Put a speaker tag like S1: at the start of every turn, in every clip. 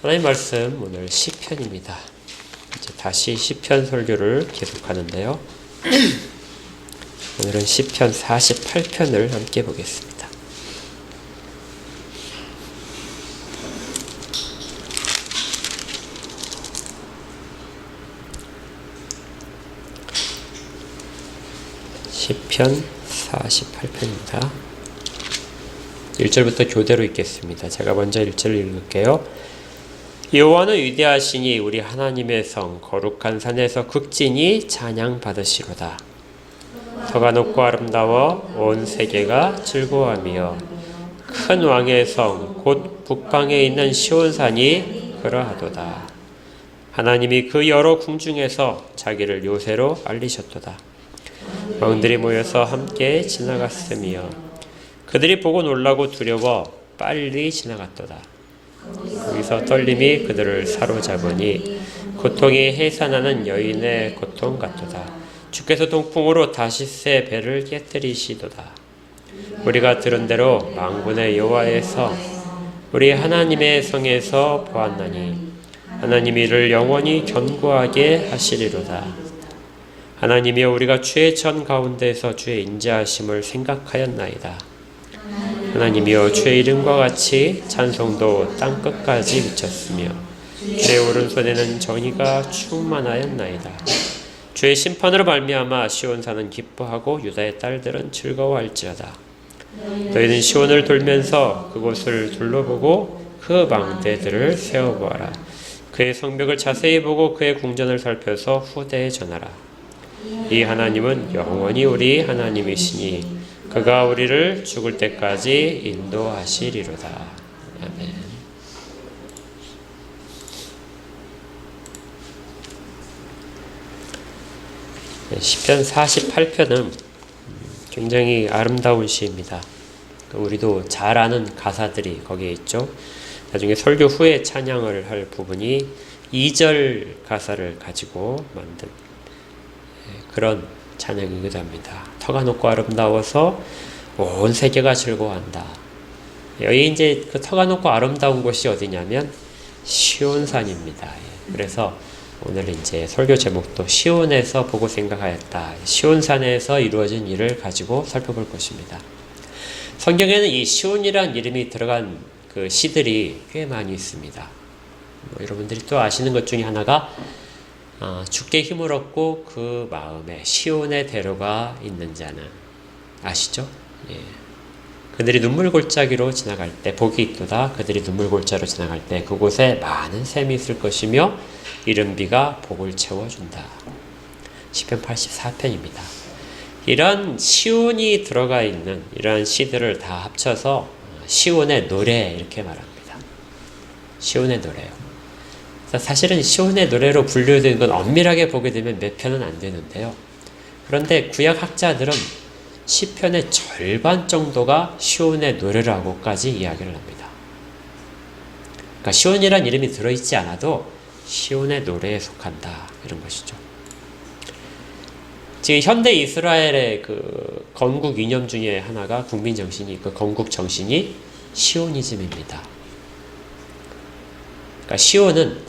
S1: 하나님 말씀 오늘 시편입니다. 이제 다시 시편 설교를 계속하는데요. 오늘은 시편 48편을 함께 보겠습니다. 시편 48편입니다. 1절부터 교대로 읽겠습니다. 제가 먼저 1절을 읽을게요. 여호와는 위대하시니 우리 하나님의 성 거룩한 산에서 극진히 찬양받으시로다. 터가 높고 아름다워 온 세계가 즐거워하며 큰 왕의 성 곧 북방에 있는 시온산이 그러하도다. 하나님이 그 여러 궁중에서 자기를 요새로 알리셨도다. 왕들이 모여서 함께 지나갔으며 그들이 보고 놀라고 두려워 빨리 지나갔도다. 거기서 떨림이 그들을 사로잡으니 고통이 해산하는 여인의 고통 같도다. 주께서 동풍으로 다시스의 배를 깨뜨리시도다. 우리가 들은 대로 만군의 여호와의 성 우리 하나님의 성에서 보았나니 하나님이 이를 영원히 견고하게 하시리로다. 하나님이여 우리가 주의 전 가운데서 주의 인자하심을 생각하였나이다. 하나님이여 주의 이름과 같이 찬송도 땅끝까지 미쳤으며 주의 오른손에는 정의가 충만하였나이다. 주의 심판으로 말미암아 시온산은 기뻐하고 유다의 딸들은 즐거워할지어다. 너희는 시온을 돌면서 그곳을 둘러보고 그 망대들을 세워보아라. 그의 성벽을 자세히 보고 그의 궁전을 살펴서 후대에 전하라. 이 하나님은 영원히 우리 하나님이시니 그가 우리를 죽을 때까지 인도하시리로다. 아멘. 시편 48편은 굉장히 아름다운 시입니다. 우리도 잘 아는 가사들이 거기에 있죠. 나중에 설교 후에 찬양을 할 부분이 2절 가사를 가지고 만든 그런 찬양이기도 합니다. 터가 높고 아름다워서 온 세계가 즐거워한다. 여기 이제 그 터가 높고 아름다운 곳이 어디냐면 시온산입니다. 그래서 오늘 이제 설교 제목도 시온에서 보고 생각하였다. 시온산에서 이루어진 일을 가지고 살펴볼 것입니다. 성경에는 이 시온이라는 이름이 들어간 그 시들이 꽤 많이 있습니다. 여러분들이 또 아시는 것 중에 하나가 주께 힘을 얻고 그 마음에 시온의 대로가 있는 자는 아시죠? 예. 그들이 눈물 골짜기로 지나갈 때 복이 있도다. 그들이 눈물 골짜기로 지나갈 때 그곳에 많은 샘이 있을 것이며 이른 비가 복을 채워준다. 시편 84편입니다. 이런 시온이 들어가 있는 이러한 시들을 다 합쳐서 시온의 노래 이렇게 말합니다. 시온의 노래요. 사실은 시온의 노래로 분류되는 건 엄밀하게 보게 되면 몇 편은 안 되는데요. 그런데 구약 학자들은 시편의 절반 정도가 시온의 노래라고까지 이야기를 합니다. 그러니까 시온이란 이름이 들어있지 않아도 시온의 노래에 속한다 이런 것이죠. 지금 현대 이스라엘의 그 건국 이념 중에 하나가 국민 정신이 그 건국 정신이 시오니즘입니다. 그러니까 시온은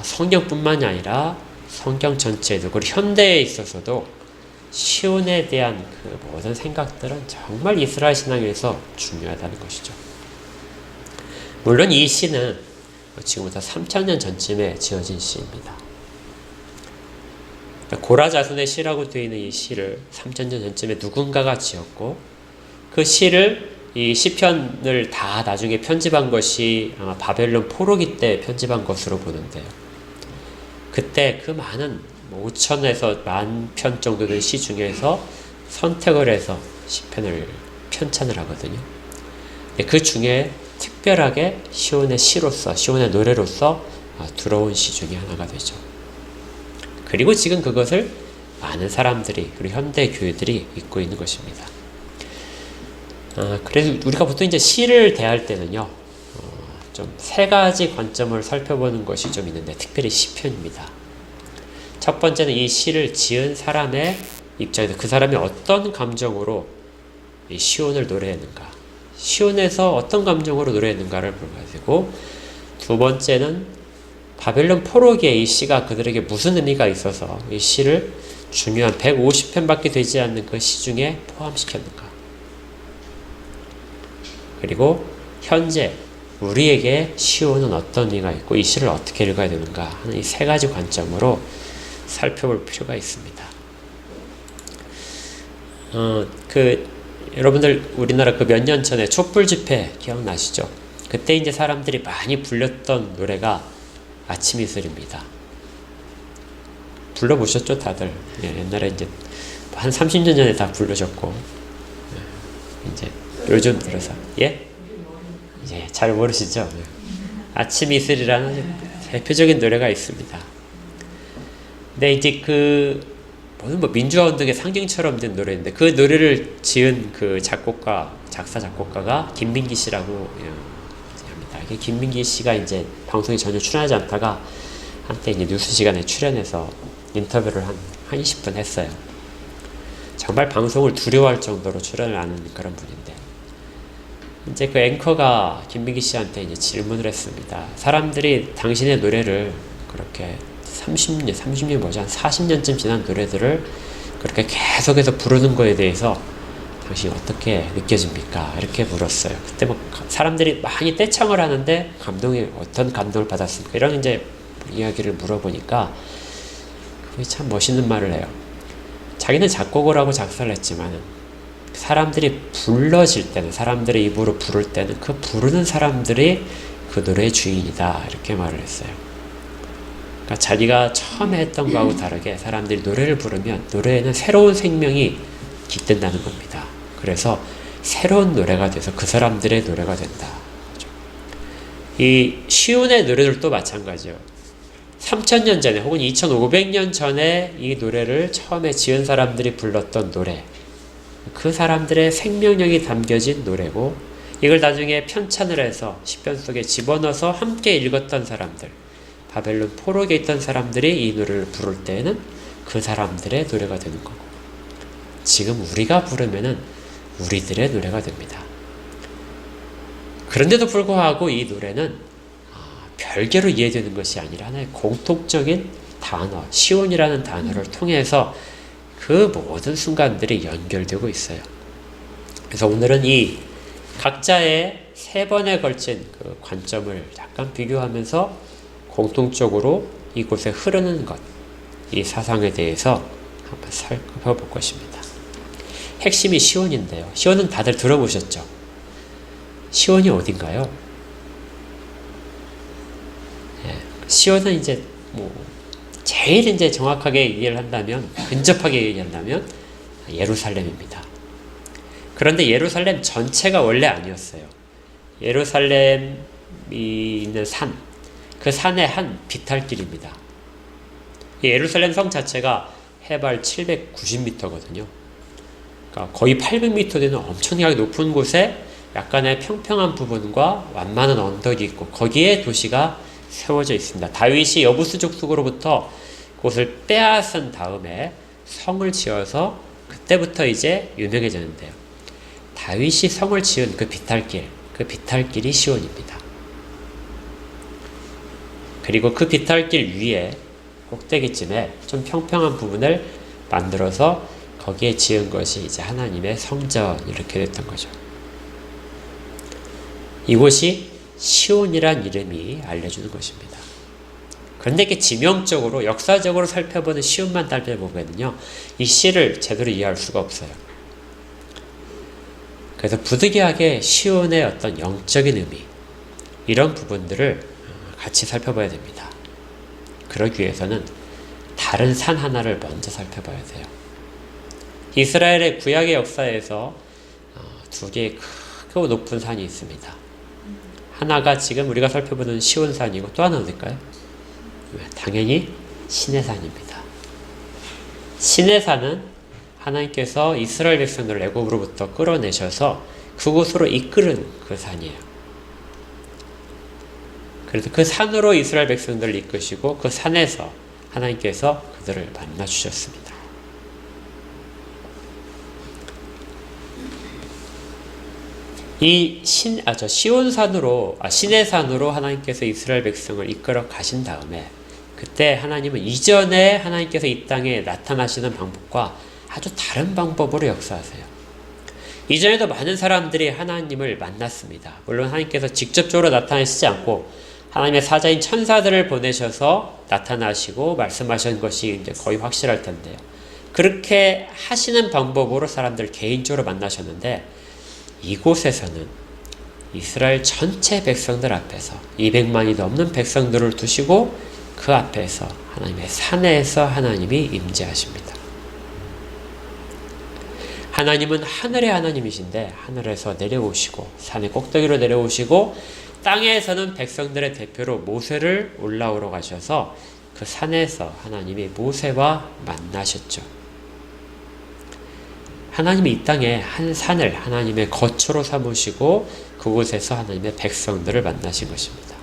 S1: 성경뿐만이 아니라 성경 전체에도 그리고 현대에 있어서도 시온에 대한 그 모든 생각들은 정말 이스라엘 신앙에서 중요하다는 것이죠. 물론 이 시는 지금부터 3000년 전쯤에 지어진 시입니다. 고라 자손의 시라고 되어 있는 이 시를 3000년 전쯤에 누군가가 지었고 그 시를 이 시편을 다 나중에 편집한 것이 아마 바벨론 포로기 때 편집한 것으로 보는데요. 그때 그 많은 5천에서 10,000편 정도 된 시 중에서 선택을 해서 시편을 편찬을 하거든요. 그 중에 특별하게 시온의 시로서, 시온의 노래로서 들어온 시 중에 하나가 되죠. 그리고 지금 그것을 많은 사람들이, 그리고 현대 교회들이 읽고 있는 것입니다. 그래서 우리가 보통 이제 시를 대할 때는요, 좀 세 가지 관점을 살펴보는 것이 좀 있는데, 특별히 시편입니다. 첫 번째는 이 시를 지은 사람의 입장에서 그 사람이 어떤 감정으로 이 시온을 노래했는가, 시온에서 어떤 감정으로 노래했는가를 볼 가지고 두 번째는 바벨론 포로기에 이 시가 그들에게 무슨 의미가 있어서 이 시를 중요한 150편밖에 되지 않는 그 시 중에 포함시켰는가. 그리고 현재 우리에게 시온은 어떤 의미가 있고 이 시를 어떻게 읽어야 되는가 하는 이 세 가지 관점으로 살펴볼 필요가 있습니다. 여러분들 우리나라 그 몇 년 전에 촛불 집회 기억나시죠? 그때 이제 사람들이 많이 불렸던 노래가 아침 이슬입니다. 불러보셨죠, 다들? 예, 옛날에 이제 한 30년 전에 다 부르셨고, 이제 요즘 들어서, 예? 이제 잘 모르시죠? 아침 이슬이라는 대표적인 노래가 있습니다. 근데 이제 뭐 민주화 운동의 상징처럼 된 노래인데 그 노래를 지은 그 작사 작곡가가 김민기 씨라고 합니다. 이게 김민기 씨가 이제 방송에 전혀 출연하지 않다가 한때 이제 뉴스 시간에 출연해서 인터뷰를 한 20분 했어요. 정말 방송을 두려워할 정도로 출연을 하는 그런 분인데 이제 그 앵커가 김민기 씨한테 이제 질문을 했습니다. 사람들이 당신의 노래를 그렇게 30년 뭐지 한 40년쯤 지난 노래들을 그렇게 계속해서 부르는 거에 대해서 당신이 어떻게 느껴집니까? 이렇게 물었어요. 그때 뭐 사람들이 많이 떼창을 하는데 어떤 감동을 받았습니까? 이런 이제 이야기를 물어보니까 그게 참 멋있는 말을 해요. 자기는 작곡을 하고 작사를 했지만 사람들이 불러질 때는 사람들의 입으로 부를 때는 그 부르는 사람들이 그 노래의 주인이다 이렇게 말을 했어요. 그러니까 자기가 처음에 했던 거하고 다르게 사람들이 노래를 부르면 노래에는 새로운 생명이 깃든다는 겁니다. 그래서 새로운 노래가 돼서 그 사람들의 노래가 된다. 이 시온의 노래들도 마찬가지예요. 3000년 전에 혹은 2500년 전에 이 노래를 처음에 지은 사람들이 불렀던 노래, 그 사람들의 생명력이 담겨진 노래고 이걸 나중에 편찬을 해서 시편 속에 집어넣어서 함께 읽었던 사람들, 바벨론 포로기에 있던 사람들이 이 노래를 부를 때에는 그 사람들의 노래가 되는 거고 지금 우리가 부르면은 우리들의 노래가 됩니다. 그런데도 불구하고 이 노래는 별개로 이해되는 것이 아니라 하나의 공통적인 단어, 시온이라는 단어를 통해서 그 모든 순간들이 연결되고 있어요. 그래서 오늘은 이 각자의 3번에 걸친 그 관점을 약간 비교하면서 공통적으로 이곳에 흐르는 것, 이 사상에 대해서 한번 살펴볼 것입니다. 핵심이 시온인데요. 시온은 다들 들어보셨죠? 시온이 어딘가요? 시온은 이제 제일 이제 정확하게 이해를 한다면, 근접하게 얘기한다면 예루살렘입니다. 그런데 예루살렘 전체가 원래 아니었어요. 예루살렘이 있는 산, 그 산의 한 비탈길입니다. 예루살렘 성 자체가 해발 790m거든요. 그러니까 거의 800m 되는 엄청나게 높은 곳에 약간의 평평한 부분과 완만한 언덕이 있고 거기에 도시가 세워져 있습니다. 다윗이 여부수족 속으로부터 그곳을 빼앗은 다음에 성을 지어서 그때부터 이제 유명해졌는데요. 다윗이 성을 지은 그 비탈길이 시온입니다. 그리고 그 비탈길 위에 꼭대기쯤에 좀 평평한 부분을 만들어서 거기에 지은 것이 이제 하나님의 성전 이렇게 됐던 거죠. 이곳이 시온이란 이름이 알려주는 것입니다. 그런데 이렇게 지명적으로 역사적으로 살펴보는 시온만 살펴보면요, 이 시를 제대로 이해할 수가 없어요. 그래서 부득이하게 시온의 어떤 영적인 의미 이런 부분들을 같이 살펴봐야 됩니다. 그러기 위해서는 다른 산 하나를 먼저 살펴봐야 돼요. 이스라엘의 구약의 역사에서 두 개의 크고 높은 산이 있습니다. 하나가 지금 우리가 살펴보는 시온산이고 또 하나는 어딜까요? 당연히 시내산입니다. 시내산은 하나님께서 이스라엘 백성들을 애굽으로부터 끌어내셔서 그곳으로 이끄는 그 산이에요. 그래서 그 산으로 이스라엘 백성들을 이끄시고 그 산에서 하나님께서 그들을 만나 주셨습니다. 시내산으로 하나님께서 이스라엘 백성을 이끌어 가신 다음에 그때 하나님은 이전에 하나님께서 이 땅에 나타나시는 방법과 아주 다른 방법으로 역사하세요. 이전에도 많은 사람들이 하나님을 만났습니다. 물론 하나님께서 직접적으로 나타나시지 않고 하나님의 사자인 천사들을 보내셔서 나타나시고 말씀하신 것이 이제 거의 확실할 텐데요. 그렇게 하시는 방법으로 사람들 개인적으로 만나셨는데 이곳에서는 이스라엘 전체 백성들 앞에서 200만이 넘는 백성들을 두시고 그 앞에서 하나님의 산에서 하나님이 임재하십니다. 하나님은 하늘의 하나님이신데 하늘에서 내려오시고 산의 꼭대기로 내려오시고 땅에서는 백성들의 대표로 모세를 올라오러 가셔서 그 산에서 하나님이 모세와 만나셨죠. 하나님이 이 땅에 한 산을 하나님의 거처로 삼으시고 그곳에서 하나님의 백성들을 만나신 것입니다.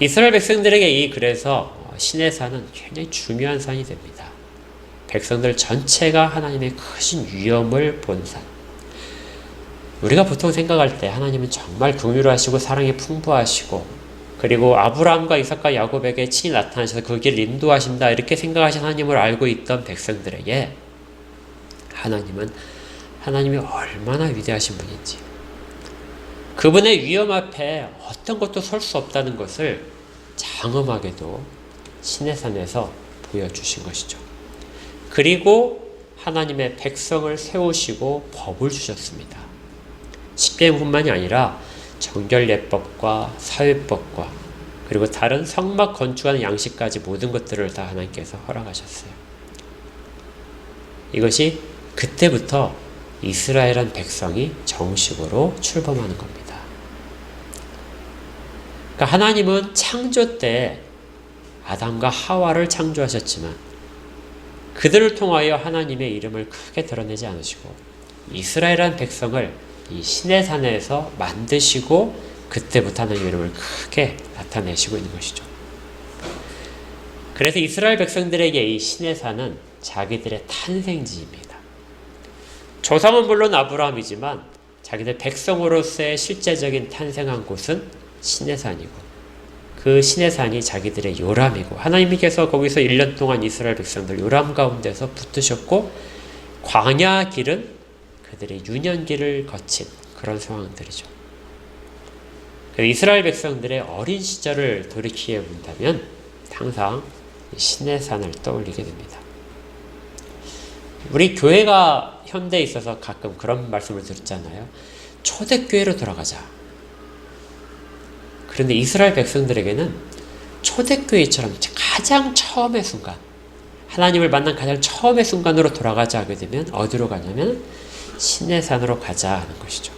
S1: 이스라엘 백성들에게 그래서 시내산은 굉장히 중요한 산이 됩니다. 백성들 전체가 하나님의 크신 위엄을 본 산. 우리가 보통 생각할 때 하나님은 정말 긍휼하시고 사랑이 풍부하시고 그리고 아브라함과 이삭과 야곱에게 친히 나타나셔서 그 길을 인도하신다 이렇게 생각하신 하나님을 알고 있던 백성들에게 하나님이 얼마나 위대하신 분인지 그분의 위엄 앞에 어떤 것도 설 수 없다는 것을 장엄하게도 시내산에서 보여주신 것이죠. 그리고 하나님의 백성을 세우시고 법을 주셨습니다. 십계명뿐만이 아니라 정결예법과 사회법과 그리고 다른 성막 건축하는 양식까지 모든 것들을 다 하나님께서 허락하셨어요. 이것이 그때부터 이스라엘한 백성이 정식으로 출범하는 겁니다. 그러니까 하나님은 창조 때 아담과 하와를 창조하셨지만 그들을 통하여 하나님의 이름을 크게 드러내지 않으시고 이스라엘한 백성을 이 시내산에서 만드시고 그때부터 하나님의 이름을 크게 나타내시고 있는 것이죠. 그래서 이스라엘 백성들에게 이 시내산은 자기들의 탄생지입니다. 조상은 물론 아브라함이지만 자기들 백성으로서의 실제적인 탄생한 곳은 시내산이고 그 시내산이 자기들의 요람이고 하나님께서 거기서 1년 동안 이스라엘 백성들 요람 가운데서 붙으셨고 광야 길은 그들의 유년기를 거친 그런 상황들이죠. 이스라엘 백성들의 어린 시절을 돌이켜 본다면 항상 시내산을 떠올리게 됩니다. 우리 교회가 현대에 있어서 가끔 그런 말씀을 듣잖아요. 초대교회로 돌아가자. 그런데 이스라엘 백성들에게는 초대교회처럼 가장 처음의 순간, 하나님을 만난 가장 처음의 순간으로 돌아가자 하게 되면 어디로 가냐면 시내산으로 가자 하는 것이죠.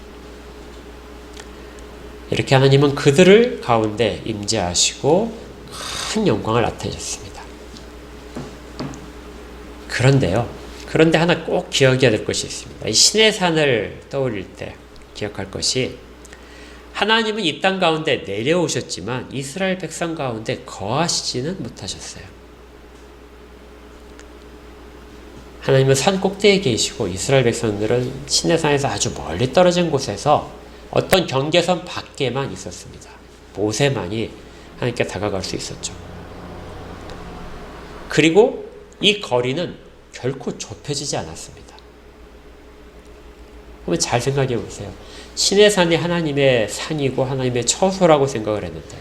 S1: 이렇게 하나님은 그들을 가운데 임재하시고 큰 영광을 나타내셨습니다. 그런데 하나 꼭 기억해야 될 것이 있습니다. 이 시내산을 떠올릴 때 기억할 것이 하나님은 이 땅 가운데 내려오셨지만 이스라엘 백성 가운데 거하시지는 못하셨어요. 하나님은 산 꼭대기에 계시고 이스라엘 백성들은 시내산에서 아주 멀리 떨어진 곳에서 어떤 경계선 밖에만 있었습니다. 모세만이 하나님께 다가갈 수 있었죠. 그리고 이 거리는 결코 좁혀지지 않았습니다. 한번 잘 생각해 보세요. 시내산이 하나님의 산이고 하나님의 처소라고 생각을 했는데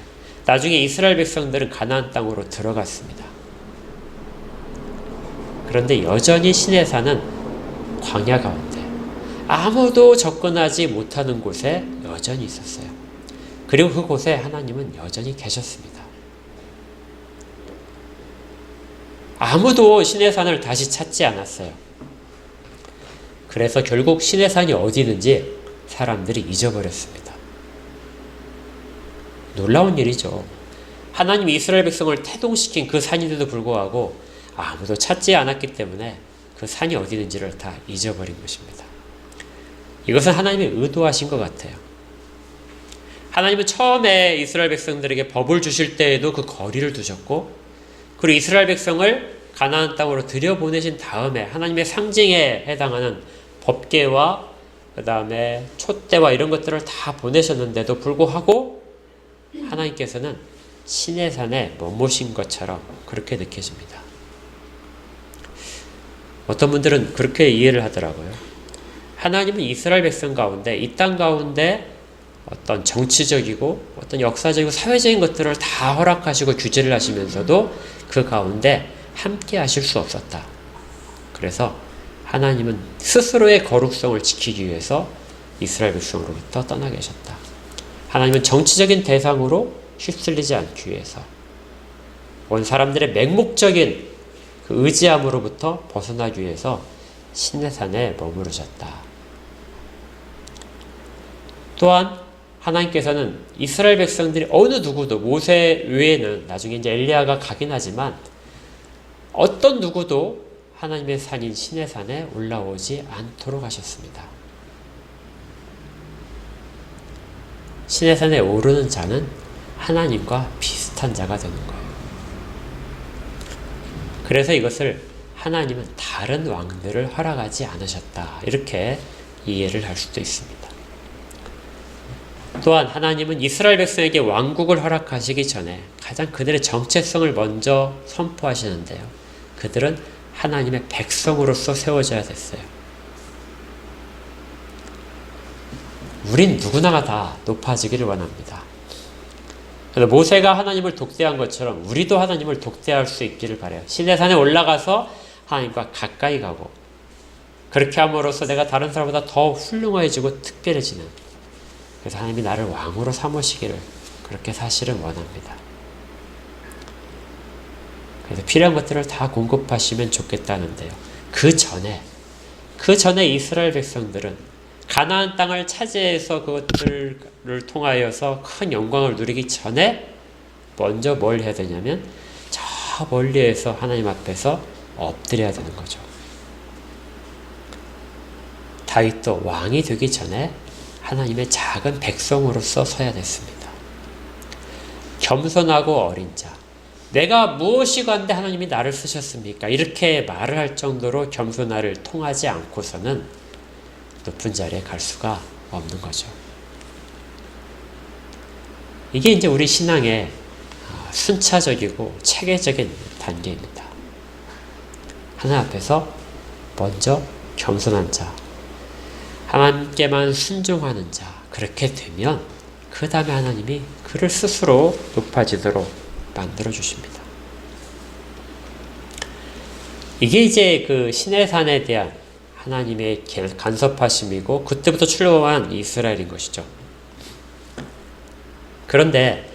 S1: 나중에 이스라엘 백성들은 가나안 땅으로 들어갔습니다. 그런데 여전히 시내산은 광야 가운데 아무도 접근하지 못하는 곳에 여전히 있었어요. 그리고 그곳에 하나님은 여전히 계셨습니다. 아무도 시내산을 다시 찾지 않았어요. 그래서 결국 시내산이 어디 있는지 사람들이 잊어버렸습니다. 놀라운 일이죠. 하나님이 이스라엘 백성을 태동시킨 그 산인데도 불구하고 아무도 찾지 않았기 때문에 그 산이 어디 있는지를 다 잊어버린 것입니다. 이것은 하나님의 의도하신 것 같아요. 하나님은 처음에 이스라엘 백성들에게 법을 주실 때에도 그 거리를 두셨고 그리고 이스라엘 백성을 가나안 땅으로 들여보내신 다음에 하나님의 상징에 해당하는 법궤와 그 다음에 촛대와 이런 것들을 다 보내셨는데도 불구하고 하나님께서는 시내산에 머무신 것처럼 그렇게 느껴집니다. 어떤 분들은 그렇게 이해를 하더라고요. 하나님은 이스라엘 백성 가운데, 이 땅 가운데 어떤 정치적이고 어떤 역사적이고 사회적인 것들을 다 허락하시고 규제를 하시면서도 그 가운데 함께 하실 수 없었다. 그래서 하나님은 스스로의 거룩성을 지키기 위해서 이스라엘 백성으로부터 떠나 계셨다. 하나님은 정치적인 대상으로 휩쓸리지 않기 위해서 온 사람들의 맹목적인 그 의지함으로부터 벗어나기 위해서 시내산에 머무르셨다. 또한 하나님께서는 이스라엘 백성들이 어느 누구도 모세 외에는 나중에 이제 엘리야가 가긴 하지만 어떤 누구도 하나님의 산인 시내산에 올라오지 않도록 하셨습니다. 시내산에 오르는 자는 하나님과 비슷한 자가 되는 거예요. 그래서 이것을 하나님은 다른 왕들을 허락하지 않으셨다. 이렇게 이해를 할 수도 있습니다. 또한 하나님은 이스라엘 백성에게 왕국을 허락하시기 전에 가장 그들의 정체성을 먼저 선포하시는데요. 그들은 하나님의 백성으로서 세워져야 됐어요. 우린 누구나가 다 높아지기를 원합니다. 그래서 모세가 하나님을 독대한 것처럼 우리도 하나님을 독대할 수 있기를 바라요. 시내산에 올라가서 하나님과 가까이 가고 그렇게 함으로써 내가 다른 사람보다 더 훌륭해지고 특별해지는, 그래서 하나님이 나를 왕으로 삼으시기를 그렇게 사실은 원합니다. 그래서 필요한 것들을 다 공급하시면 좋겠다는데요. 그 전에 이스라엘 백성들은 가나안 땅을 차지해서 그것들을 통하여서 큰 영광을 누리기 전에 먼저 뭘 해야 되냐면 저 멀리에서 하나님 앞에서 엎드려야 되는 거죠. 다윗도 왕이 되기 전에 하나님의 작은 백성으로서 서야 됐습니다. 겸손하고 어린 자, 내가 무엇이건데 하나님이 나를 쓰셨습니까? 이렇게 말을 할 정도로 겸손함을 통하지 않고서는 높은 자리에 갈 수가 없는 거죠. 이게 이제 우리 신앙의 순차적이고 체계적인 단계입니다. 하나님 앞에서 먼저 겸손한 자, 하나님께만 순종하는 자, 그렇게 되면 그 다음에 하나님이 그를 스스로 높아지도록 만들어 주십니다. 이게 이제 그 시내산에 대한 하나님의 간섭하심이고 그때부터 출범한 이스라엘인 것이죠. 그런데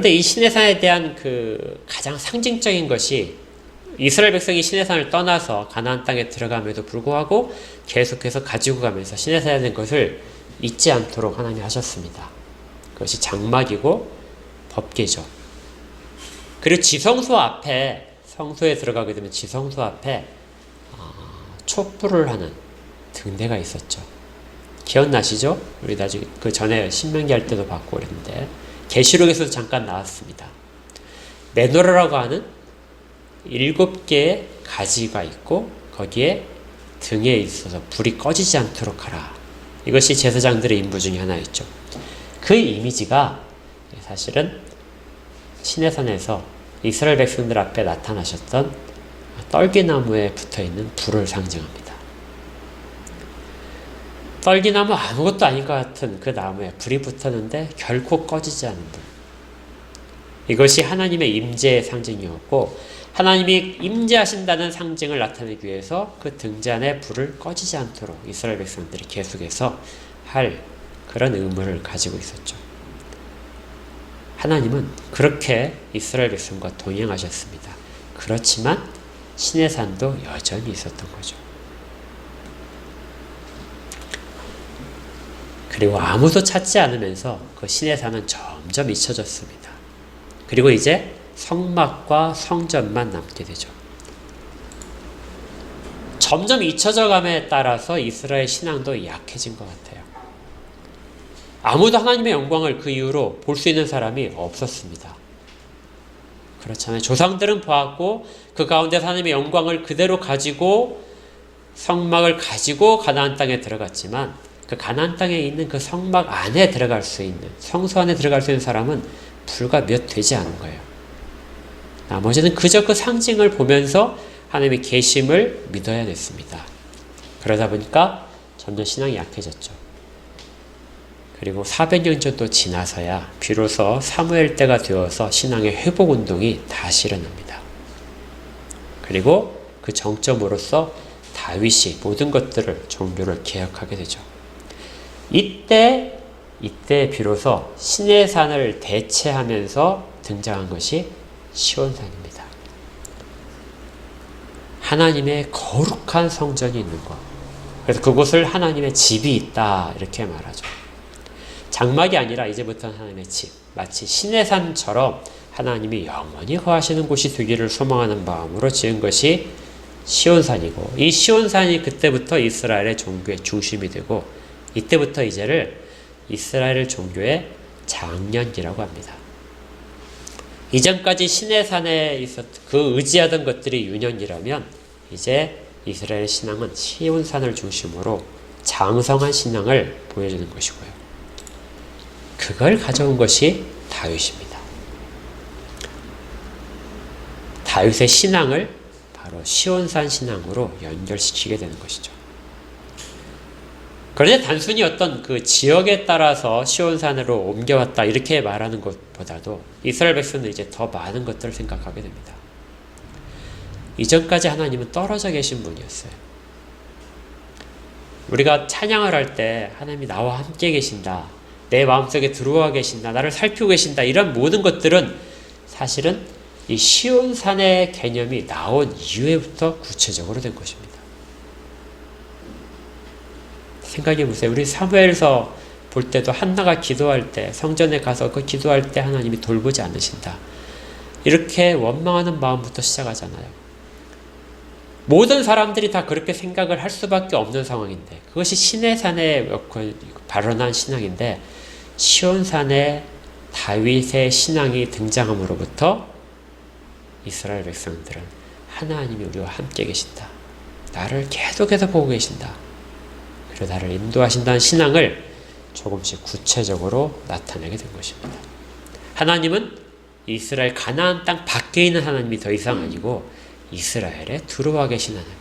S1: 이 시내산에 대한 그 가장 상징적인 것이 이스라엘 백성이 시내산을 떠나서 가나안 땅에 들어감에도 불구하고 계속해서 가지고 가면서 시내산에 대한 것을 잊지 않도록 하나님이 하셨습니다. 그것이 장막이고 법궤죠. 그리고 지성소 앞에, 성소에 들어가게 되면 지성소 앞에 촛불을 하는 등대가 있었죠. 기억나시죠? 우리 나중에 그 전에 신명기 할 때도 봤고 그랬는데 계시록에서도 잠깐 나왔습니다. 메노라라고 하는 7개의 가지가 있고 거기에 등에 있어서 불이 꺼지지 않도록 하라. 이것이 제사장들의 임무 중에 하나였죠. 그 이미지가 사실은 시내산에서 이스라엘 백성들 앞에 나타나셨던 떨기나무에 붙어있는 불을 상징합니다. 떨기나무 아무것도 아닌 것 같은 그 나무에 불이 붙었는데 결코 꺼지지 않는 불. 이것이 하나님의 임재의 상징이었고 하나님이 임재하신다는 상징을 나타내기 위해서 그 등잔의 불을 꺼지지 않도록 이스라엘 백성들이 계속해서 할 그런 의무를 가지고 있었죠. 하나님은 그렇게 이스라엘 백성과 동행하셨습니다. 그렇지만 시내산도 여전히 있었던 거죠. 그리고 아무도 찾지 않으면서 그 시내산은 점점 잊혀졌습니다. 그리고 이제 성막과 성전만 남게 되죠. 점점 잊혀져감에 따라서 이스라엘 신앙도 약해진 것 같아요. 아무도 하나님의 영광을 그 이후로 볼 수 있는 사람이 없었습니다. 그렇잖아요. 조상들은 보았고 그 가운데 하나님의 영광을 그대로 가지고 성막을 가지고 가나안 땅에 들어갔지만 그 가나안 땅에 있는 그 성막 안에 들어갈 수 있는, 성소 안에 들어갈 수 있는 사람은 불과 몇 되지 않은 거예요. 나머지는 그저 그 상징을 보면서 하나님의 계심을 믿어야 됐습니다. 그러다 보니까 점점 신앙이 약해졌죠. 그리고 400년 정도 지나서야 비로소 사무엘 때가 되어서 신앙의 회복 운동이 다시 일어납니다. 그리고 그 정점으로서 다윗이 모든 것들을 종교를 개혁하게 되죠. 이때 비로소 신의 산을 대체하면서 등장한 것이 시온산입니다. 하나님의 거룩한 성전이 있는 곳. 그래서 그곳을 하나님의 집이 있다 이렇게 말하죠. 장막이 아니라 이제부터는 하나님의 집, 마치 신의 산처럼 하나님이 영원히 거하시는 곳이 되기를 소망하는 마음으로 지은 것이 시온산이고, 이 시온산이 그때부터 이스라엘의 종교의 중심이 되고, 이때부터 이제를 이스라엘 종교의 장년기라고 합니다. 이전까지 신의 산에 있었던 그 의지하던 것들이 유년이라면, 이제 이스라엘 신앙은 시온산을 중심으로 장성한 신앙을 보여주는 것이고요. 그걸 가져온 것이 다윗입니다. 다윗의 신앙을 바로 시온산 신앙으로 연결시키게 되는 것이죠. 그런데 단순히 어떤 그 지역에 따라서 시온산으로 옮겨왔다 이렇게 말하는 것보다도 이스라엘 백성은 이제 더 많은 것들을 생각하게 됩니다. 이전까지 하나님은 떨어져 계신 분이었어요. 우리가 찬양을 할 때 하나님이 나와 함께 계신다, 내 마음속에 들어와 계신다, 나를 살피고 계신다, 이런 모든 것들은 사실은 이 시온산의 개념이 나온 이후에부터 구체적으로 된 것입니다. 생각해 보세요. 우리 사무엘서 볼 때도 한나가 기도할 때, 성전에 가서 그 기도할 때 하나님이 돌보지 않으신다, 이렇게 원망하는 마음부터 시작하잖아요. 모든 사람들이 다 그렇게 생각을 할 수밖에 없는 상황인데, 그것이 신의 산에 발언한 신앙인데, 시온산에 다윗의 신앙이 등장함으로부터 이스라엘 백성들은 하나님이 우리와 함께 계신다, 나를 계속해서 보고 계신다, 그리고 나를 인도하신다는 신앙을 조금씩 구체적으로 나타내게 된 것입니다. 하나님은 이스라엘 가나안 땅 밖에 있는 하나님이 더 이상 아니고 이스라엘에 들어와 계신 하나님,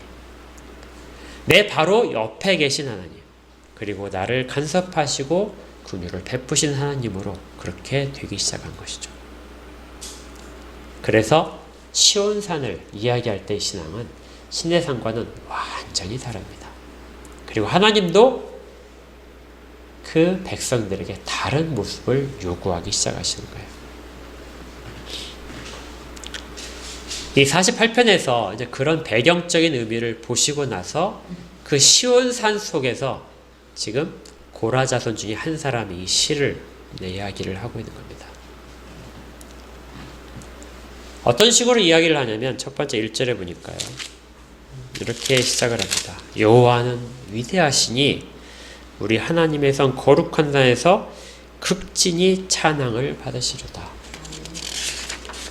S1: 내 바로 옆에 계신 하나님, 그리고 나를 간섭하시고 긍휼을 베푸신 하나님으로 그렇게 되기 시작한 것이죠. 그래서 시온산을 이야기할 때의 신앙은 신의 산과는 완전히 다릅니다. 그리고 하나님도 그 백성들에게 다른 모습을 요구하기 시작하시는 거예요. 이 48편에서 이제 그런 배경적인 의미를 보시고 나서 그 시온산 속에서 지금 고라 자손 중에 한 사람이 이 시를 이야기를 하고 있는 겁니다. 어떤 식으로 이야기를 하냐면 첫 번째 1절에 보니까요, 이렇게 시작을 합니다. 여호와는 위대하시니 우리 하나님의 성 거룩한 산에서 극진히 찬양을 받으시리다.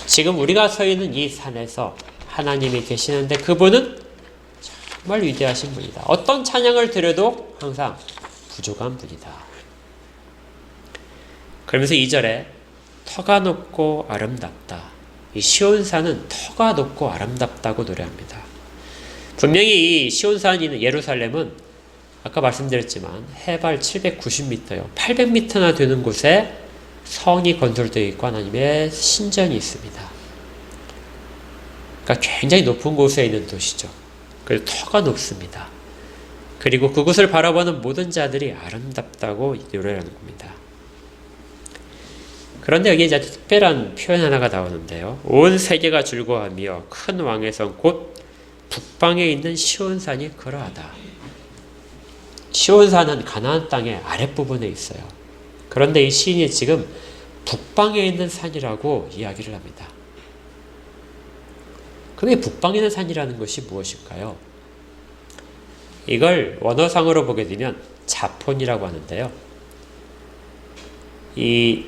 S1: 지금 우리가 서 있는 이 산에서 하나님이 계시는데 그분은 정말 위대하신 분이다. 어떤 찬양을 드려도 항상 부족한 분이다. 그러면서 2절에 터가 높고 아름답다. 이 시온산은 터가 높고 아름답다고 노래합니다. 분명히 이 시온산이 있는 예루살렘은 아까 말씀드렸지만 해발 790m요. 800m나 되는 곳에 성이 건설되어 있고 하나님의 신전이 있습니다. 그러니까 굉장히 높은 곳에 있는 도시죠. 그래서 터가 높습니다. 그리고 그곳을 바라보는 모든 자들이 아름답다고 노래하는 겁니다. 그런데 여기 이제 특별한 표현 하나가 나오는데요. 온 세계가 즐거워하며 큰 왕의 성 곧 북방에 있는 시온산이 그러하다. 시온산은 가나안 땅의 아랫부분에 있어요. 그런데 이 시인이 지금 북방에 있는 산이라고 이야기를 합니다. 그럼 이 북방에 있는 산이라는 것이 무엇일까요? 이걸 원어상으로 보게 되면 자폰이라고 하는데요. 이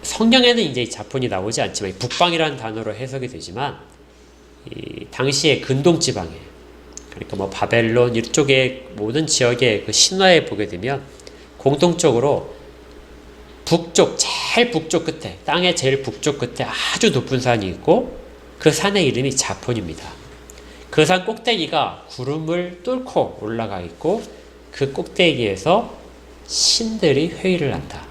S1: 성경에는 이제 자폰이 나오지 않지만 북방이라는 단어로 해석이 되지만 이 당시의 근동 지방에, 그러니까 뭐 바벨론 이쪽의 모든 지역의 그 신화에 보게 되면 공통적으로 북쪽, 제일 북쪽 끝에, 땅의 제일 북쪽 끝에 아주 높은 산이 있고 그 산의 이름이 자폰입니다. 그 산 꼭대기가 구름을 뚫고 올라가 있고 그 꼭대기에서 신들이 회의를 한다.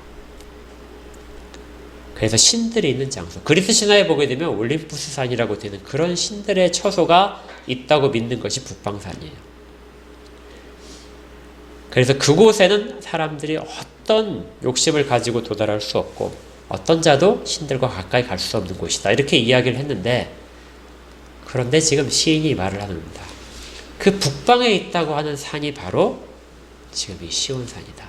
S1: 그래서 신들이 있는 장소. 그리스 신화에 보게 되면 올림푸스 산이라고 되는 그런 신들의 처소가 있다고 믿는 것이 북방산이에요. 그래서 그곳에는 사람들이 어떤 욕심을 가지고 도달할 수 없고 어떤 자도 신들과 가까이 갈 수 없는 곳이다. 이렇게 이야기를 했는데 그런데 지금 시인이 말을 합니다. 그 북방에 있다고 하는 산이 바로 지금 이 시온산이다.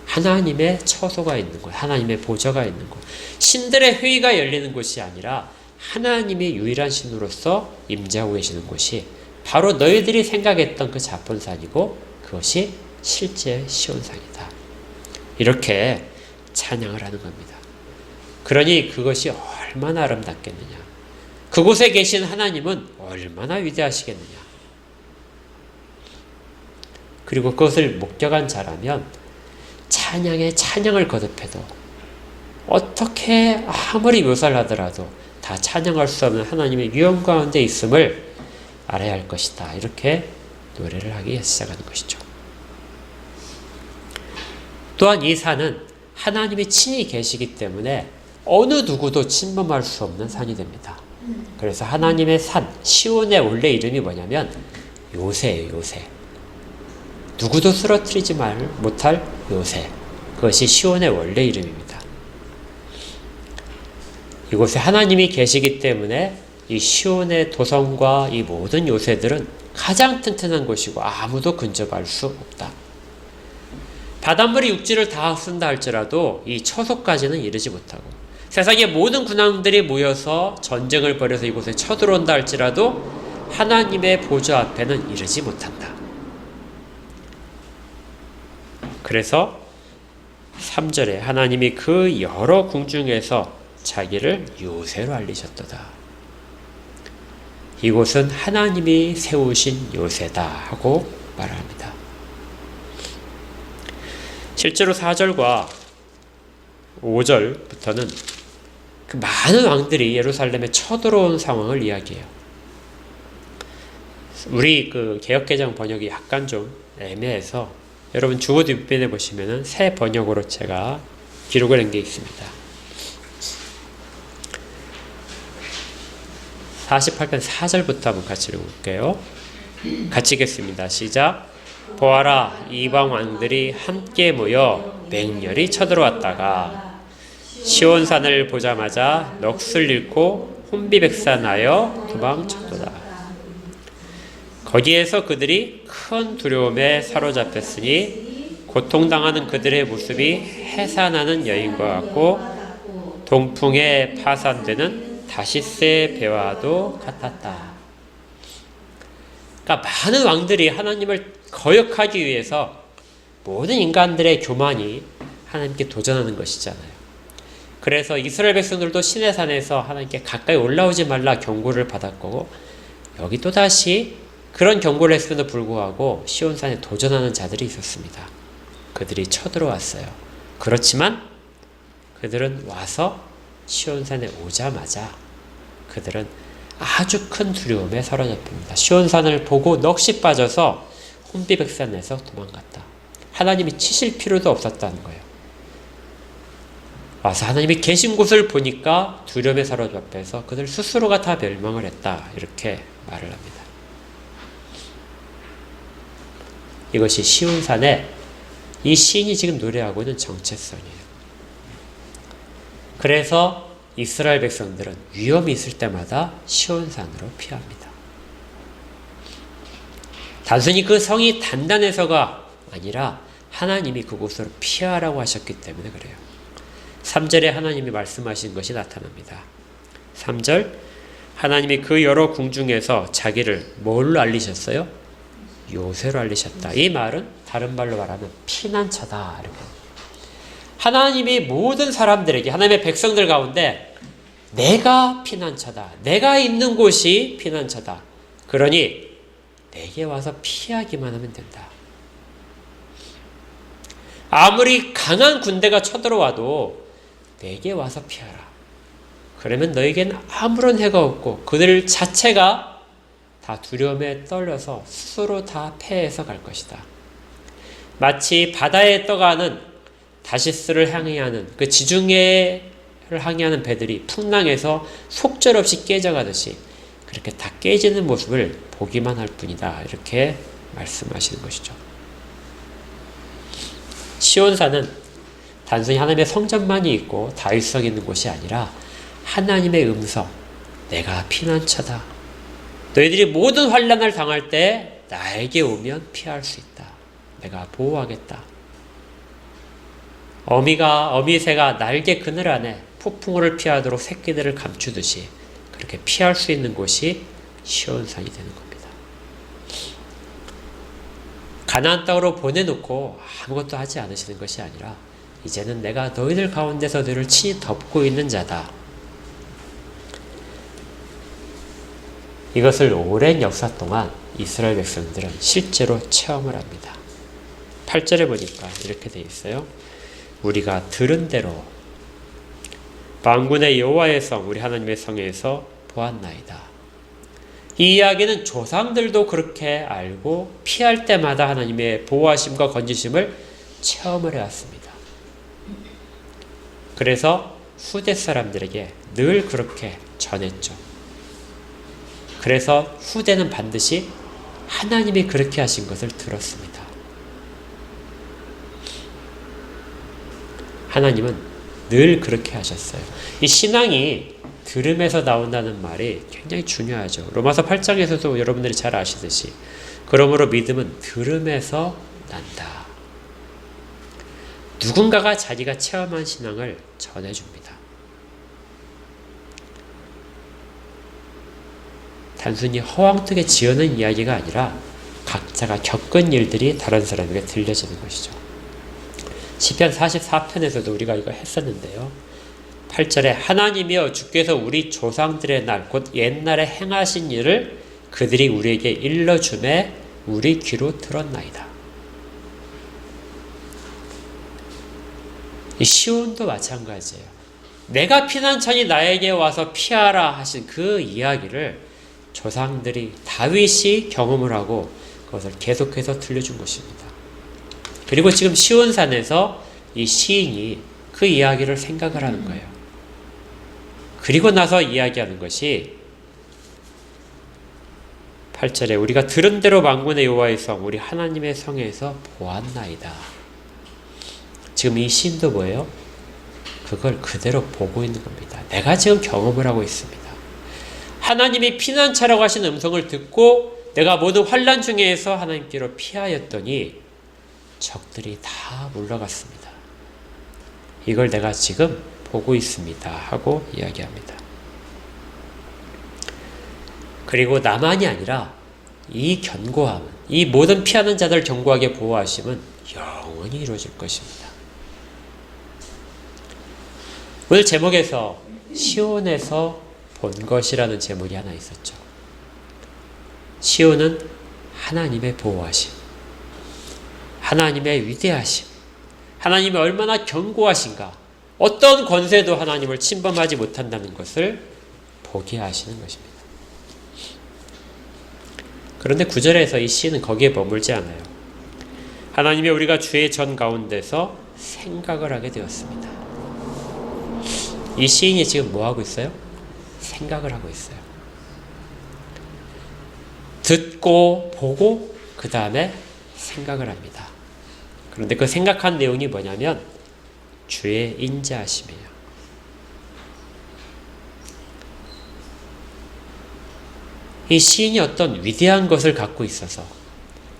S1: 하나님의 처소가 있는 곳, 하나님의 보좌가 있는 곳, 신들의 회의가 열리는 곳이 아니라 하나님이 유일한 신으로서 임재하고 계시는 곳이 바로 너희들이 생각했던 그 자폰산이고 그것이 실제 시온산이다. 이렇게 찬양을 하는 겁니다. 그러니 그것이 얼마나 아름답겠느냐. 그곳에 계신 하나님은 얼마나 위대하시겠느냐. 그리고 그것을 목격한 자라면 찬양에 찬양을 거듭해도 어떻게 아무리 묘사를 하더라도 다 찬양할 수 없는 하나님의 위엄 가운데 있음을 알아야 할 것이다. 이렇게 노래를 하기 시작하는 것이죠. 또한 이 산은 하나님이 친히 계시기 때문에 어느 누구도 침범할 수 없는 산이 됩니다. 그래서 하나님의 산, 시온의 원래 이름이 뭐냐면 요새예요. 요새. 누구도 쓰러뜨리지 못할 요새. 그것이 시온의 원래 이름입니다. 이곳에 하나님이 계시기 때문에 이 시온의 도성과 이 모든 요새들은 가장 튼튼한 곳이고 아무도 근접할 수 없다. 바닷물이 육지를 다 흡순다 할지라도 이 처소까지는 이르지 못하고 세상의 모든 군왕들이 모여서 전쟁을 벌여서 이곳에 쳐들어온다 할지라도 하나님의 보좌 앞에는 이르지 못한다. 그래서 3절에 하나님이 그 여러 궁중에서 자기를 요새로 알리셨도다. 이곳은 하나님이 세우신 요새다 하고 말합니다. 실제로 4절과 5절부터는 그 많은 왕들이 예루살렘에 쳐들어온 상황을 이야기해요. 우리 그 개역개정 번역이 약간 좀 애매해서 여러분 주어 뒷면에 보시면은 새 번역으로 제가 기록을 한 게 있습니다. 48편 4절부터 한번 같이 읽어볼게요. 같이 읽겠습니다. 시작. 보아라, 이방 왕들이 함께 모여 맹렬히 쳐들어왔다가 시온산을 보자마자 넋을 잃고 혼비백산하여 도망쳤도다. 거기에서 그들이 큰 두려움에 사로잡혔으니 고통당하는 그들의 모습이 해산하는 여인과 같고 동풍에 파산되는 다시스의 배와도 같았다. 그러니까 많은 왕들이 하나님을 거역하기 위해서 모든 인간들의 교만이 하나님께 도전하는 것이잖아요. 그래서 이스라엘 백성들도 시내산에서 하나님께 가까이 올라오지 말라 경고를 받았고 여기 또다시 그런 경고를 했음에도 불구하고 시온산에 도전하는 자들이 있었습니다. 그들이 쳐들어왔어요. 그렇지만 그들은 와서 시온산에 오자마자 그들은 아주 큰 두려움에 사로잡힙니다. 시온산을 보고 넋이 빠져서 혼비백산에서 도망갔다. 하나님이 치실 필요도 없었다는 거예요. 와서 하나님이 계신 곳을 보니까 두려움에 사로잡혀서 그들 스스로가 다 멸망을 했다. 이렇게 말을 합니다. 이것이 시온산의 이 시인이 지금 노래하고 있는 정체성이에요. 그래서 이스라엘 백성들은 위험이 있을 때마다 시온산으로 피합니다. 단순히 그 성이 단단해서가 아니라 하나님이 그곳으로 피하라고 하셨기 때문에 그래요. 3절에 하나님이 말씀하신 것이 나타납니다. 3절 하나님이 그 여러 궁중에서 자기를 뭘로 알리셨어요? 요새로 알리셨다. 이 말은 다른 말로 말하면 피난처다. 이렇게. 하나님이 모든 사람들에게 하나님의 백성들 가운데 내가 피난처다. 내가 있는 곳이 피난처다. 그러니 내게 와서 피하기만 하면 된다. 아무리 강한 군대가 쳐들어와도 내게 와서 피하라. 그러면 너에게는 아무런 해가 없고 그들 자체가 다 두려움에 떨려서 스스로 다 패해서 갈 것이다. 마치 바다에 떠가는 다시스를 항해하는 그 지중해를 항해하는 배들이 풍랑에서 속절없이 깨져가듯이 그렇게 다 깨지는 모습을 보기만 할 뿐이다. 이렇게 말씀하시는 것이죠. 시온산은 단순히 하나님의 성전만이 있고 다윗성이 있는 곳이 아니라 하나님의 음성, 내가 피난처다. 너희들이 모든 환난을 당할 때 나에게 오면 피할 수 있다. 내가 보호하겠다. 어미새가 날개 그늘 안에 폭풍우를 피하도록 새끼들을 감추듯이 그렇게 피할 수 있는 곳이 시온산이 되는 겁니다. 가나안 땅으로 보내놓고 아무것도 하지 않으시는 것이 아니라 이제는 내가 너희들 가운데서 너희를 친히 덮고 있는 자다. 이것을 오랜 역사 동안 이스라엘 백성들은 실제로 체험을 합니다. 8절에 보니까 이렇게 되어 있어요. 우리가 들은 대로 만군의 여호와의 성, 우리 하나님의 성에서 보았나이다. 이 이야기는 조상들도 그렇게 알고 피할 때마다 하나님의 보호하심과 건지심을 체험을 해왔습니다. 그래서 후대 사람들에게 늘 그렇게 전했죠. 그래서 후대는 반드시 하나님이 그렇게 하신 것을 들었습니다. 하나님은 늘 그렇게 하셨어요. 이 신앙이 들음에서 나온다는 말이 굉장히 중요하죠. 로마서 8장에서도 여러분들이 잘 아시듯이 그러므로 믿음은 들음에서 난다. 누군가가 자기가 체험한 신앙을 전해줍니다. 단순히 허황되게 지어낸 이야기가 아니라 각자가 겪은 일들이 다른 사람에게 들려지는 것이죠. 시편 44편에서도 우리가 이거 했었는데요. 8절에 하나님이여 주께서 우리 조상들의 날 곧 옛날에 행하신 일을 그들이 우리에게 일러주매 우리 귀로 들었나이다. 이 시온도 마찬가지예요. 내가 피난처니 나에게 와서 피하라 하신 그 이야기를 조상들이 다윗이 경험을 하고 그것을 계속해서 들려준 것입니다. 그리고 지금 시온산에서 이 시인이 그 이야기를 생각을 하는 거예요. 그리고 나서 이야기하는 것이 8절에 우리가 들은 대로 만군의 여호와의 성, 우리 하나님의 성에서 보았나이다. 지금 이 시인도 뭐예요? 그걸 그대로 보고 있는 겁니다. 내가 지금 경험을 하고 있습니다. 하나님이 피난처라고 하신 음성을 듣고 내가 모든 환난 중에서 하나님께로 피하였더니 적들이 다 물러갔습니다. 이걸 내가 지금 보고 있습니다. 하고 이야기합니다. 그리고 나만이 아니라 이 견고함은, 이 모든 피하는 자들 견고하게 보호하심은 영원히 이루어질 것입니다. 오늘 제목에서 시온에서 본 것이라는 제목이 하나 있었죠. 시온은 하나님의 보호하심, 하나님의 위대하심, 하나님이 얼마나 견고하신가, 어떤 권세도 하나님을 침범하지 못한다는 것을 보게 하시는 것입니다. 그런데 9절에서 이 시인은 거기에 머물지 않아요. 하나님이 우리가 주의 전 가운데서 생각을 하게 되었습니다. 이 시인이 지금 뭐 하고 있어요? 생각을 하고 있어요. 듣고 보고 그 다음에 생각을 합니다. 그런데 그 생각한 내용이 뭐냐면 주의 인자하심이에요. 이 시인이 어떤 위대한 것을 갖고 있어서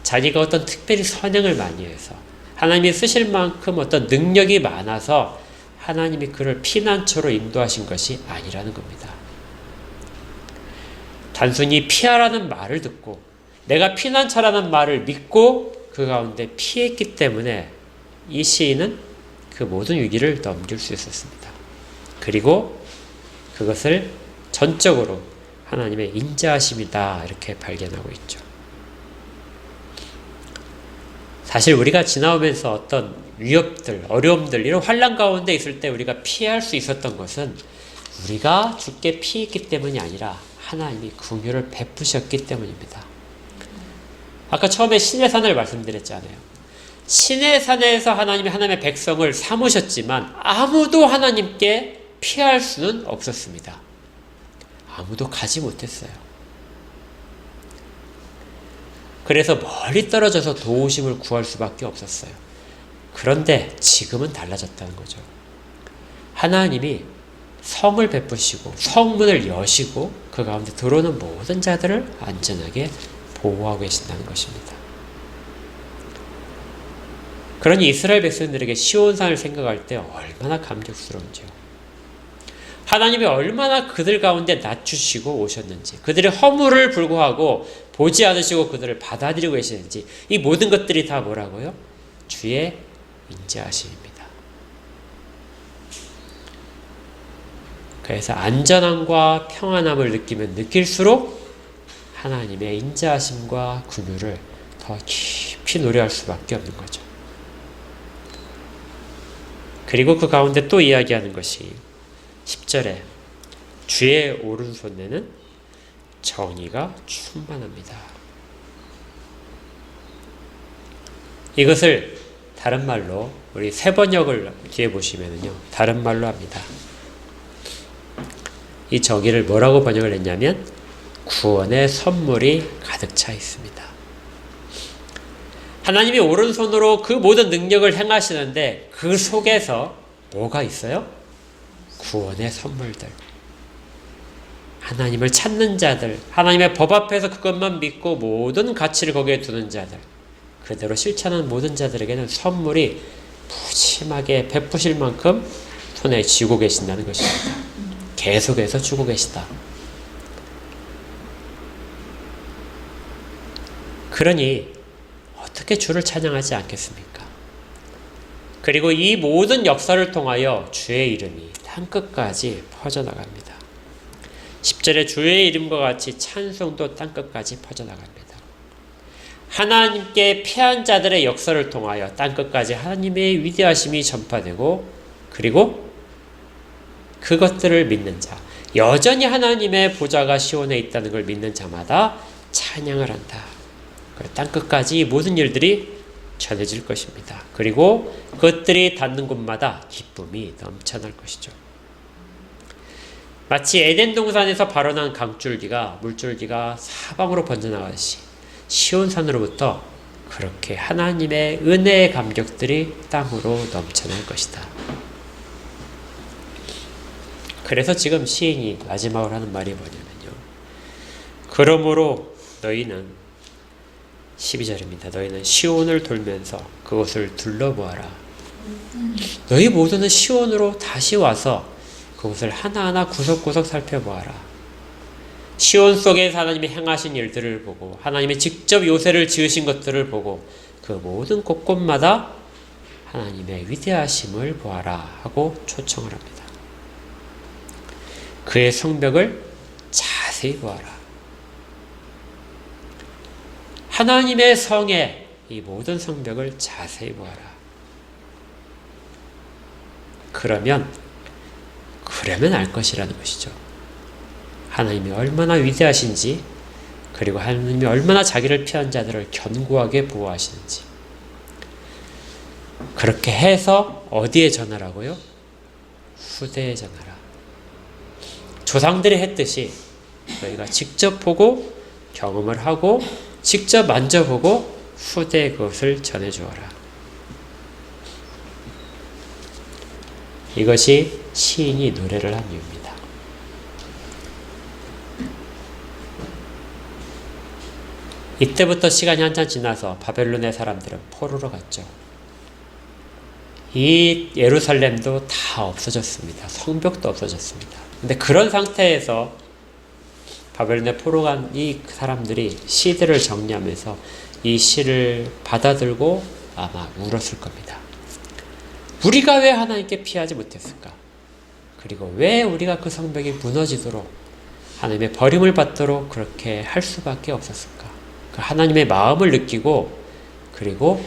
S1: 자기가 어떤 특별히 선행을 많이 해서 하나님이 쓰실 만큼 어떤 능력이 많아서 하나님이 그를 피난처로 인도하신 것이 아니라는 겁니다. 단순히 피하라는 말을 듣고 내가 피난처라는 말을 믿고 그 가운데 피했기 때문에 이 시인은 그 모든 위기를 넘길 수 있었습니다. 그리고 그것을 전적으로 하나님의 인자하심이다 이렇게 발견하고 있죠. 사실 우리가 지나오면서 어떤 위협들, 어려움들, 이런 환난 가운데 있을 때 우리가 피할 수 있었던 것은 우리가 주께 피했기 때문이 아니라 하나님이 긍휼을 베푸셨기 때문입니다. 아까 처음에 시내산을 말씀드렸잖아요. 시내산에서 하나님이 하나님의 백성을 삼으셨지만 아무도 하나님께 피할 수는 없었습니다. 아무도 가지 못했어요. 그래서 멀리 떨어져서 도우심을 구할 수밖에 없었어요. 그런데 지금은 달라졌다는 거죠. 하나님이 성을 베푸시고 성문을 여시고 그 가운데 들어오는 모든 자들을 안전하게 보호하고 계신다는 것입니다. 그러니 이스라엘 백성들에게 시온산을 생각할 때 얼마나 감격스러운지요. 하나님이 얼마나 그들 가운데 낮추시고 오셨는지, 그들의 허물을 불구하고 보지 않으시고 그들을 받아들이고 계시는지, 이 모든 것들이 다 뭐라고요? 주의 인자하심입니다. 그래서 안전함과 평안함을 느끼면 느낄수록 하나님의 인자하심과 긍휼을 더 깊이 노래할 수밖에 없는 거죠. 그리고 그 가운데 또 이야기하는 것이 10절에 주의 오른손에는 정의가 충만합니다. 이것을 다른 말로 우리 세번역을 뒤에 보시면요, 다른 말로 합니다. 이 정의를 뭐라고 번역을 했냐면 구원의 선물이 가득 차 있습니다. 하나님이 오른손으로 그 모든 능력을 행하시는데 그 속에서 뭐가 있어요? 구원의 선물들. 하나님을 찾는 자들, 하나님의 법 앞에서 그것만 믿고 모든 가치를 거기에 두는 자들, 그대로 실천하는 모든 자들에게는 선물이 푸짐하게 베푸실 만큼 손에 쥐고 계신다는 것입니다. 계속해서 주고 계시다. 그러니 어떻게 주를 찬양하지 않겠습니까? 그리고 이 모든 역사를 통하여 주의 이름이 땅끝까지 퍼져나갑니다. 10절에 주의 이름과 같이 찬송도 땅끝까지 퍼져나갑니다. 하나님께 피한 자들의 역사를 통하여 땅끝까지 하나님의 위대하심이 전파되고, 그리고 그것들을 믿는 자, 여전히 하나님의 보좌가 시온에 있다는 걸 믿는 자마다 찬양을 한다. 땅끝까지 이 모든 일들이 전해질 것입니다. 그리고 그것들이 닿는 곳마다 기쁨이 넘쳐날 것이죠. 마치 에덴 동산에서 발원한 강줄기가, 물줄기가 사방으로 번져나가듯이 시온산으로부터 그렇게 하나님의 은혜의 감격들이 땅으로 넘쳐날 것이다. 그래서 지금 시인이 마지막으로 하는 말이 뭐냐면요, 그러므로 너희는 12절입니다. 너희는 시온을 돌면서 그곳을 둘러보아라. 너희 모두는 시온으로 다시 와서 그곳을 하나하나 구석구석 살펴보아라. 시온 속에서 하나님이 행하신 일들을 보고 하나님이 직접 요새를 지으신 것들을 보고 그 모든 곳곳마다 하나님의 위대하심을 보아라 하고 초청을 합니다. 그의 성벽을 자세히 보아라. 하나님의 성의 이 모든 성벽을 자세히 보아라. 그러면 알 것이라는 것이죠. 하나님이 얼마나 위대하신지, 그리고 하나님이 얼마나 자기를 피한 자들을 견고하게 보호하시는지. 그렇게 해서 어디에 전하라고요? 후대에 전하라. 조상들이 했듯이 너희가 직접 보고 경험을 하고 직접 만져보고 후대에 그것을 전해주어라. 이것이 시인이 노래를 한 이유입니다. 이때부터 시간이 한참 지나서 바벨론의 사람들은 포로로 갔죠. 이 예루살렘도 다 없어졌습니다. 성벽도 없어졌습니다. 근데 그런 상태에서 바벨론에 포로 간 이 사람들이 시들을 정리하면서 이 시를 받아들고 아마 울었을 겁니다. 우리가 왜 하나님께 피하지 못했을까? 그리고 왜 우리가 그 성벽이 무너지도록, 하나님의 버림을 받도록 그렇게 할 수밖에 없었을까? 그 하나님의 마음을 느끼고, 그리고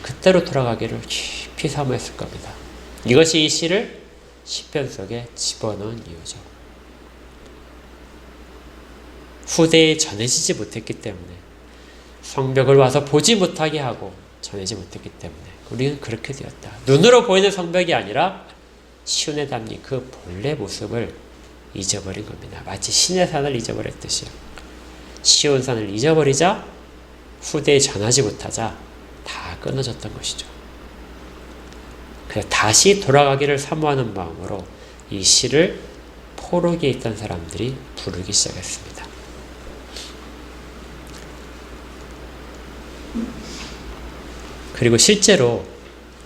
S1: 그때로 돌아가기를 깊이 사모했을 겁니다. 이것이 이 시를 시편 속에 집어넣은 이유죠. 후대에 전해지지 못했기 때문에, 성벽을 와서 보지 못하게 하고 전해지 못했기 때문에 우리는 그렇게 되었다. 눈으로 보이는 성벽이 아니라 시온에 담긴 그 본래 모습을 잊어버린 겁니다. 마치 신의 산을 잊어버렸듯이요. 시온산을 잊어버리자 후대에 전하지 못하자 다 끊어졌던 것이죠. 그래서 다시 돌아가기를 사모하는 마음으로 이 시를 포로기에 있던 사람들이 부르기 시작했습니다. 그리고 실제로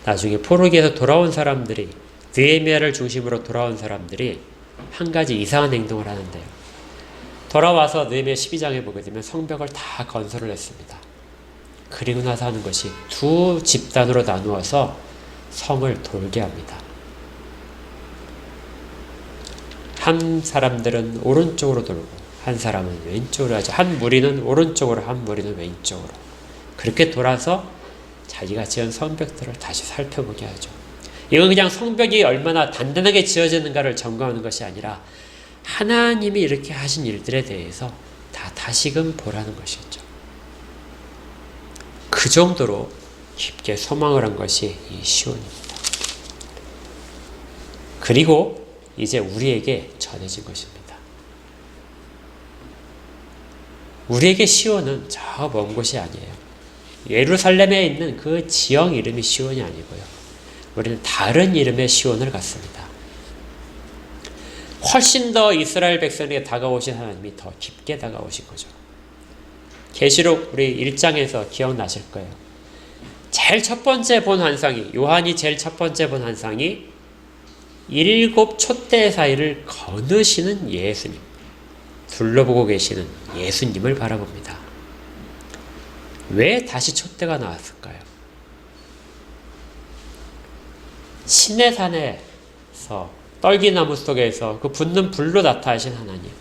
S1: 나중에 포로기에서 돌아온 사람들이, 느헤미야를 중심으로 돌아온 사람들이 한 가지 이상한 행동을 하는데요. 돌아와서 느헤미야 12장에 보게 되면 성벽을 다 건설을 했습니다. 그리고 나서 하는 것이 두 집단으로 나누어서 성을 돌게 합니다. 한 사람들은 오른쪽으로 돌고 한 사람은 왼쪽으로 하죠. 한 무리는 오른쪽으로, 한 무리는 왼쪽으로. 그렇게 돌아서 자기가 지은 성벽들을 다시 살펴보게 하죠. 이건 그냥 성벽이 얼마나 단단하게 지어지는가를 점검하는 것이 아니라 하나님이 이렇게 하신 일들에 대해서 다시금 보라는 것이었죠. 그 정도로 깊게 소망을 한 것이 이 시온입니다. 그리고 이제 우리에게 전해진 것입니다. 우리에게 시온은 저 먼 곳이 아니에요. 예루살렘에 있는 그 지역 이름이 시온이 아니고요. 우리는 다른 이름의 시온을 갖습니다. 훨씬 더 이스라엘 백성에게 다가오신 하나님이 더 깊게 다가오신 거죠. 계시록 우리 1장에서 기억나실 거예요. 제일 첫 번째 본 환상이, 요한이 제일 첫 번째 본 환상이 7 촛대 사이를 거느시는 예수님, 둘러보고 계시는 예수님을 바라봅니다. 왜 다시 촛대가 나왔을까요? 시내산에서 떨기나무 속에서 그 붙는 불로 나타나신 하나님,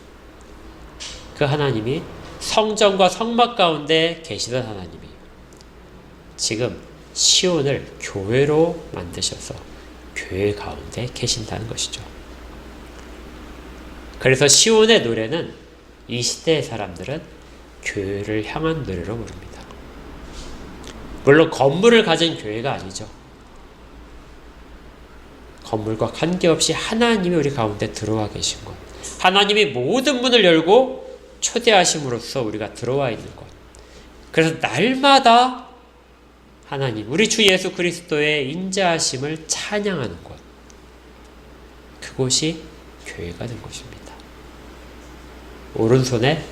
S1: 그 하나님이 성전과 성막 가운데 계시던 하나님이 지금 시온을 교회로 만드셔서 교회 가운데 계신다는 것이죠. 그래서 시온의 노래는 이 시대의 사람들은 교회를 향한 노래로 부릅니다. 물론 건물을 가진 교회가 아니죠. 건물과 관계없이 하나님이 우리 가운데 들어와 계신 것, 하나님이 모든 문을 열고 초대하심으로써 우리가 들어와 있는 것, 그래서 날마다 하나님, 우리 주 예수 그리스도의 인자하심을 찬양하는 것, 그곳이 교회가 된 것입니다. 오른손에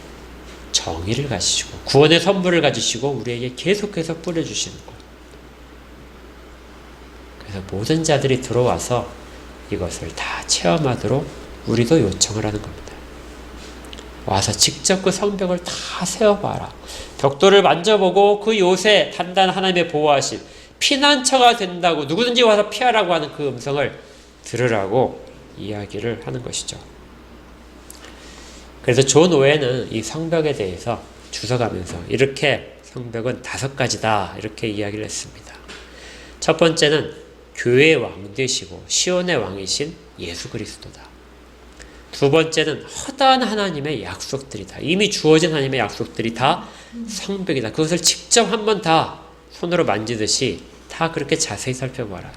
S1: 정의를 가지시고 구원의 선물을 가지시고 우리에게 계속해서 뿌려주시는 것. 그래서 모든 자들이 들어와서 이것을 다 체험하도록 우리도 요청을 하는 겁니다. 와서 직접 그 성벽을 다 세워봐라. 벽돌을 만져보고 그 요새 단단한 하나님의 보호하심, 피난처가 된다고 누구든지 와서 피하라고 하는 그 음성을 들으라고 이야기를 하는 것이죠. 그래서 존 오웬은 이 성벽에 대해서 주석하면서 이렇게 성벽은 5가지다 이렇게 이야기를 했습니다. 첫 번째는 교회의 왕 되시고 시온의 왕이신 예수 그리스도다. 두 번째는 허다한 하나님의 약속들이다. 이미 주어진 하나님의 약속들이 다 성벽이다. 그것을 직접 한번 다 손으로 만지듯이 다 그렇게 자세히 살펴봐라.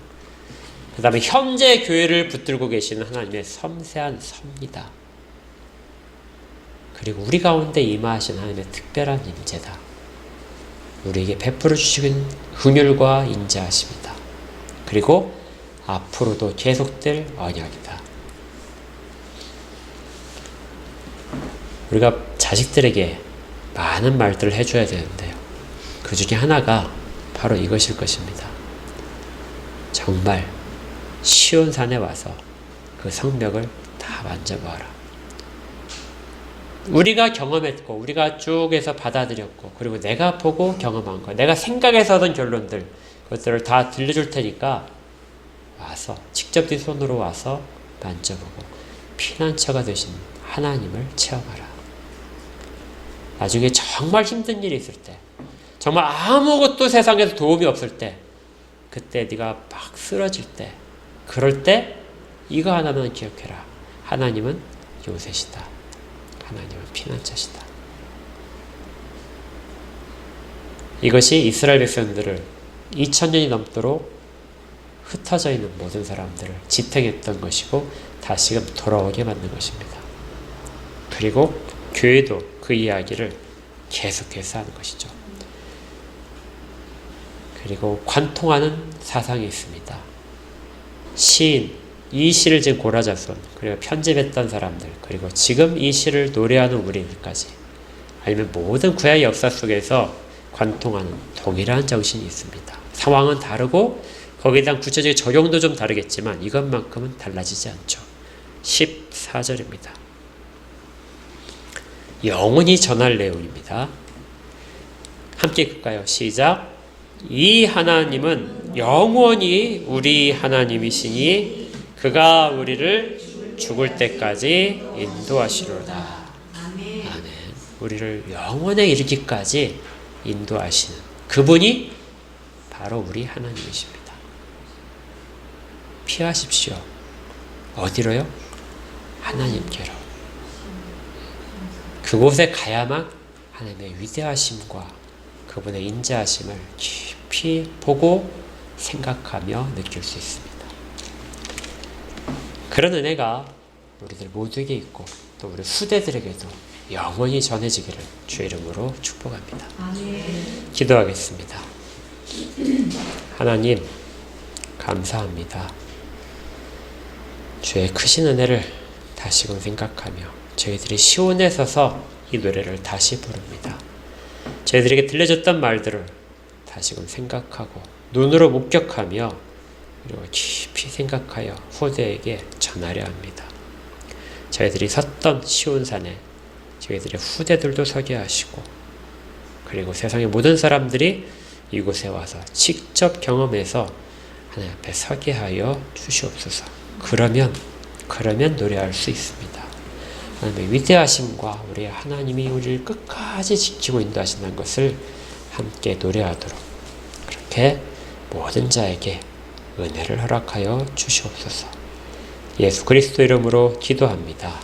S1: 그 다음에 현재 교회를 붙들고 계시는 하나님의 섬세한 섭니다. 그리고 우리 가운데 임하신 하나님의 특별한 임재다. 우리에게 베풀어 주시는 긍휼과 인자하십니다. 그리고 앞으로도 계속될 언약이다. 우리가 자식들에게 많은 말들을 해줘야 되는데요. 그 중에 하나가 바로 이것일 것입니다. 정말 시온산에 와서 그 성벽을 다 만져보아라. 우리가 경험했고 우리가 쭉 해서 받아들였고 그리고 내가 보고 경험한 거, 내가 생각해서 얻은 결론들, 그것들을 다 들려줄 테니까 와서 직접 네 손으로 와서 만져보고 피난처가 되신 하나님을 체험하라. 나중에 정말 힘든 일이 있을 때, 정말 아무것도 세상에서 도움이 없을 때, 그때 네가 막 쓰러질 때, 그럴 때 이거 하나만 기억해라. 하나님은 요새시다. 하나님은 피난처시다. 이것이 이스라엘 백성들을 2000년이 넘도록 흩어져 있는 모든 사람들을 지탱했던 것이고 다시금 돌아오게 만든 것입니다. 그리고 교회도 그 이야기를 계속해서 하는 것이죠. 그리고 관통하는 사상이 있습니다. 시인, 이 시를 지은 고라자손, 그리고 편집했던 사람들, 그리고 지금 이 시를 노래하는 우리들까지, 아니면 모든 구약의 역사 속에서 관통하는 동일한 정신이 있습니다. 상황은 다르고 거기에 대한 구체적인 적용도 좀 다르겠지만 이것만큼은 달라지지 않죠. 14절입니다. 영원히 전할 내용입니다. 함께 읽을까요? 시작. 이 하나님은 영원히 우리 하나님이시니 그가 우리를 죽을 때까지 인도하시로다. 아멘. 우리를 영원에 이르기까지 인도하시는 그분이 바로 우리 하나님이십니다. 피하십시오. 어디로요? 하나님께로. 그곳에 가야만 하나님의 위대하심과 그분의 인자하심을 깊이 보고 생각하며 느낄 수 있습니다. 그런 은혜가 우리들 모두에게 있고 또 우리 후대들에게도 영원히 전해지기를 주의 이름으로 축복합니다. 아멘. 기도하겠습니다. 하나님 감사합니다. 주의 크신 은혜를 다시금 생각하며 저희들이 시온에 서서 이 노래를 다시 부릅니다. 저희들에게 들려줬던 말들을 다시금 생각하고 눈으로 목격하며 그리고 깊이 생각하여 후대에게 전하려 합니다. 저희들이 섰던 시온산에 저희들의 후대들도 서게 하시고 그리고 세상의 모든 사람들이 이곳에 와서 직접 경험해서 하나님 앞에 서게 하여 주시옵소서. 그러면 노래할 수 있습니다. 하나님의 위대하심과 우리 하나님이 우리를 끝까지 지키고 인도하신다는 것을 함께 노래하도록 그렇게 모든 자에게 은혜를 허락하여 주시옵소서. 예수 그리스도 이름으로 기도합니다.